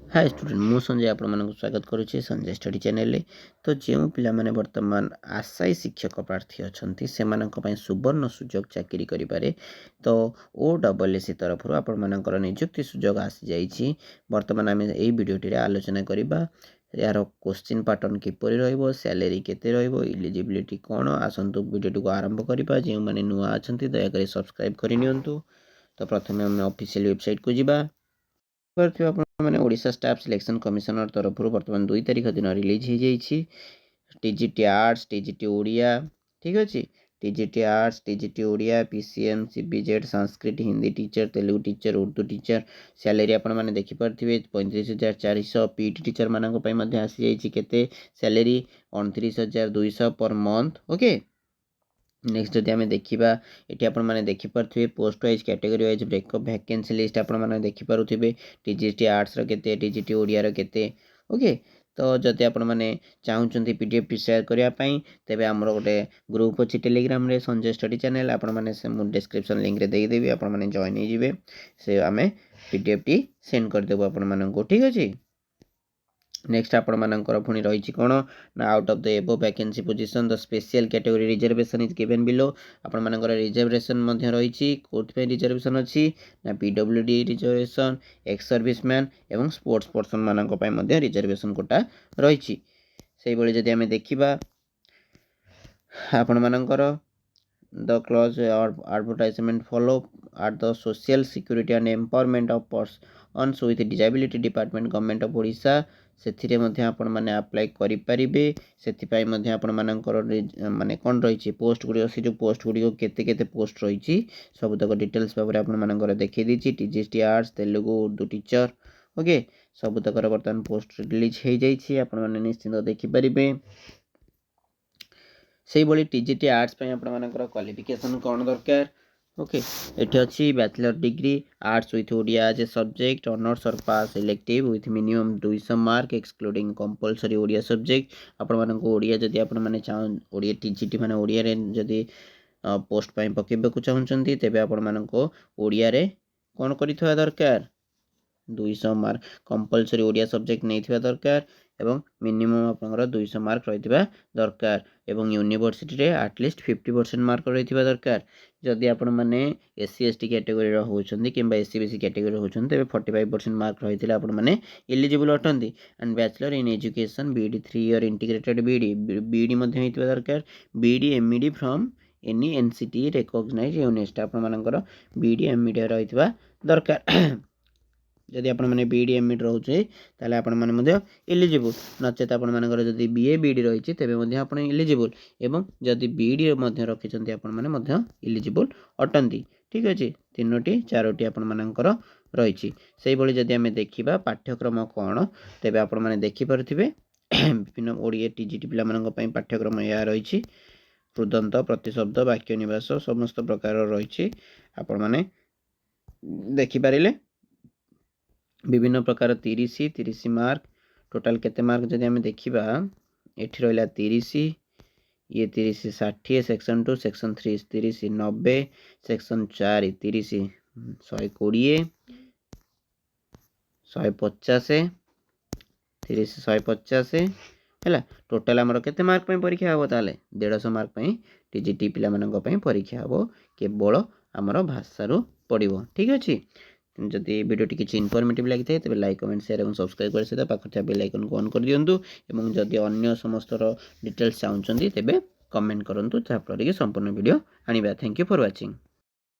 Hi student मु संजय आपको स्वागत करुच्ची संजय स्टडी चैनल रे। तो जो पिला माने वर्तमान आशायी शिक्षक प्रार्थी अच्छा से सुवर्ण सुजोग चाकरी करें तो OSS तरफ आपर निजुक्ति सुजोग आसी जाइए। वर्तमान आम यही वीडियोटी आलोचना करवा यार क्वेश्चन पैटर्न किपर रैलरी केते इलिजिबिलिटी कौन आसतु वीडियो को आरंभ करवा। जो मैंने नुआ अच्छा दयाकोरी सब्सक्राइब करनी। तो प्रथम आम ऑफिशियल वेबसाइट को जीवा मैंने ओडिशा स्टाफ सिलेक्शन कमिशनर तरफ बर्तमान 2 तारिख दिन रिलीज हो जाइए। टीजीटी आर्ट्स टीजीटी ओडिया ठीक अच्छे TGT arts TGT Odia PCM CBZ Sanskrit Hindi teacher Telugu teacher Urdu teacher salary आपने देखिपे 35,400 पीटी टीचर मानी आसी जाइए salary 29,200 per month. Okay next जदि आम देखा ये आपने देखिपे post wise category wise breakup vacancy list आपने देखिपे टीजीटी आर्ट्स के टीजीटी ओडिया के। ओके तो जदि आपने चाहते पीडीएफ टी शेयर करने तेज आमर गोटे ग्रुप अच्छी टेलीग्राम रे संजय स्टडी चैनल आपने डिस्क्रिप्शन लिंक रे देदेवी आपने जॉइन हो से आम पीडीएफ टी सेंड करदेबू आपको ठीक अच्छे। नेक्स्ट आपर पुणी रही कौन ना out of the above vacancy position the special category reservation is given below आपर रिजर्वेशन रही कौन रिजर्वेशन अच्छी ना पीडब्ल्यूडी रिजर्वेशन एक्स सर्विसमैन एवं स्पोर्ट्स पर्सन मान रिजर्वेशन कोटा रही। से जदि आम देखा आपण मानकर the clause advertisement follow at the social security and empowerment of persons with disability department government of Odisha से आपण मैंने अप्लाई करें से आपण माने कौन रही पोस्ट गुड़िक से जो पोस्ट गुड़िक केते पोस्ट रही सबूतक डिटेल्स भाव में देखी देती TGT arts Telugu Urdu teacher. Okay सबूतक बर्तमान पोस्ट रिलीज हो जाइए आपने निश्चिंत देखिपारे। से भाई टीजीटी आर्ट्स आपर क्वालिफिकेशन कौन दरकार। ओके ये अच्छी bachelor degree arts with Odia as a subject honours और pass elective with minimum 200 mark excluding compulsory Odia subject आपण ओडिया जदि आपण मैंने चाह ओडिया टीजीटी मैंने ओडिया जदि पोस्ट पकेबा चाहते तेज आपण ओडिया कौन कर दरकार 200 मार्क कंपलसरी ओडिया सब्जेक्ट नहीं दरकार एवं मिनिमम आपंकर 200 मार्क रही दरकार एवं यूनिवर्सिटी रे एटलिस्ट 50% मार्क रही दरकार। जदि आपण मैंने एससी एसटी कैटेगरी होती कि एससी बीसी कैटेगरी होती तेज 45% मार्क रही आपण मैंने इलिजिबल अटंती। And bachelor in education BEd 3 year integrated BEd दरकार BEd MEd from any NCTE recognise university आपर बीडी एमईडी रही दरकार। जदि आप बीडी एमईडी रोचे ताले आपण माने इलिजिबल नचेत आपण मानकर जदि बीए बीडी रही तेबे आपण इलिजिबल एवं जदि बीडी रखिछन्ती आपण माने इलिजिबल अटंती ठीक अच्छे। तीनोटी चारोटी आपण मानकर रही से भाई जदि आम देखा पाठ्यक्रम कौन तेबे आपण माने देखि पारथिबे विभिन्न ओडिया टीजीटी पिला पाठ्यक्रम या रही रुदंत प्रतिशब्द वाक्य निवास समस्त प्रकार रही आपण माने देखि पारिले विभिन्न प्रकार 30 मार्क टोटाल केते मार्क जदि आम देखा ये रहा 30 ये 30 60 सेक्शन 2 सेक्शन 3 30 90 सेक्शन 4 30 120 150 30 150 है टोटाल आमर केते मार्क परीक्षा हम ताले 150 मार्क टीजीटी पिला परीक्षा हम केवल आमर भाषारू पड़ो ठीक अच्छे। जदि वीडियो किसी इनफॉर्मेटिव लगी था तेज लाइक कमेंट शेयर और सब्सक्राइब कर सहित पाखे बेल आइकन को ऑन कर दिंतु और जदि अन्य समस्त डिटेल्स चाहते तेज कमेंट करूँ जहाँफल कि संपूर्ण वीडियो आनिबा। Thank you for watching.